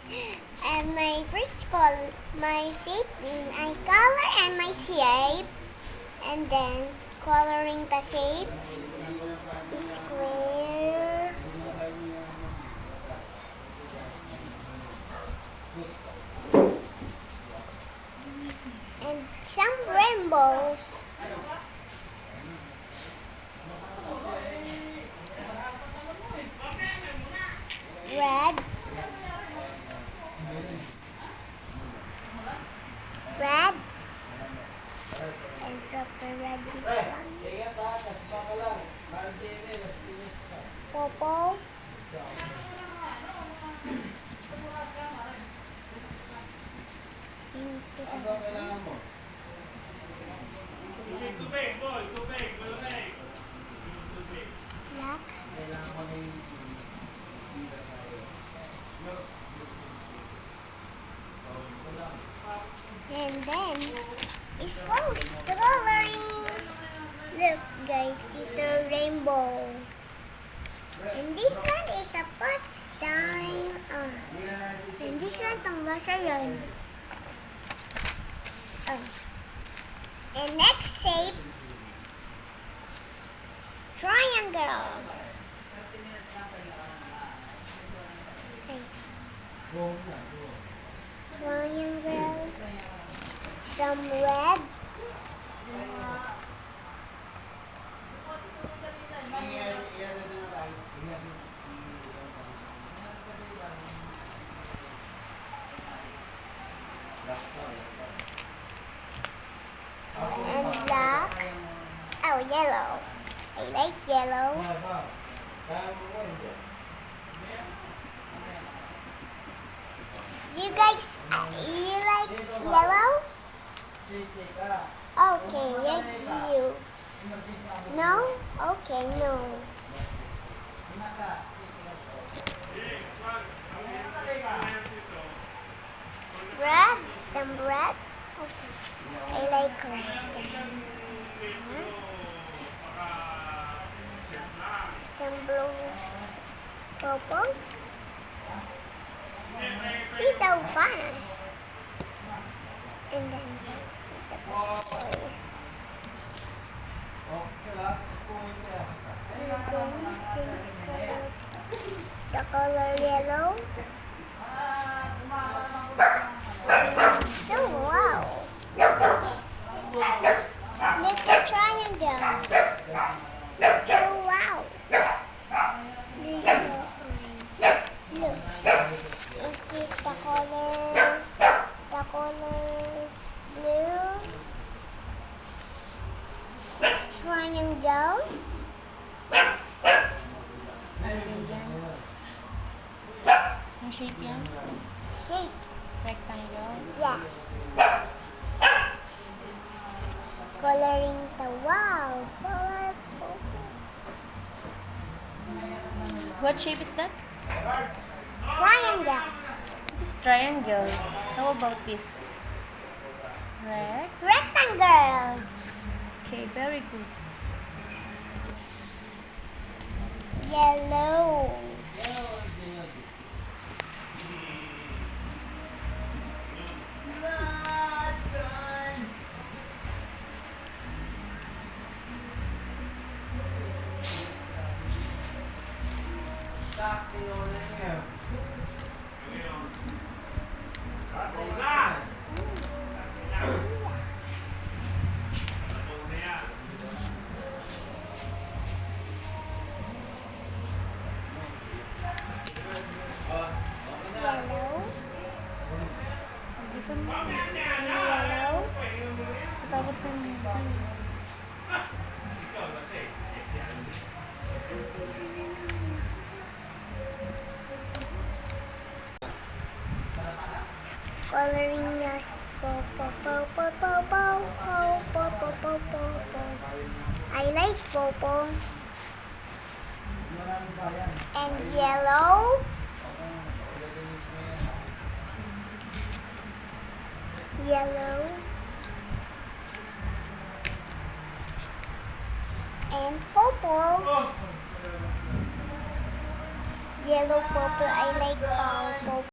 And my first color, my shape, I color and my shape, and then coloring the shape is square. And some rainbows. Red. Red. And super red this one. Purple. Into black. And then it's coloring. Look guys, it's a rainbow. And this one is a Potsdam. And this one pangbasa yun. And next shape, triangle. Triangle. Some red. And black. Oh, yellow. I like yellow. You guys, you like yellow? Okay, yes, you. No? Okay, no. Red? Some red? Okay. I like red. Some blue. Purple. She's so fun. And then the color yellow. So wow. Look the triangle. So wow. This is look. It is the color blue. Triangle. Ang shape yan? Shape. Rectangle? Yeah. Coloring the wow. Colorful. What shape is that? Triangle. This is triangle. How about this? Rectangle. Okay, very good. Yellow. Yellow. Gusto mo? See yellow. Tapos yung video. Coloring us. I like purple and yellow. Yellow and purple. Yellow, purple. I like purple.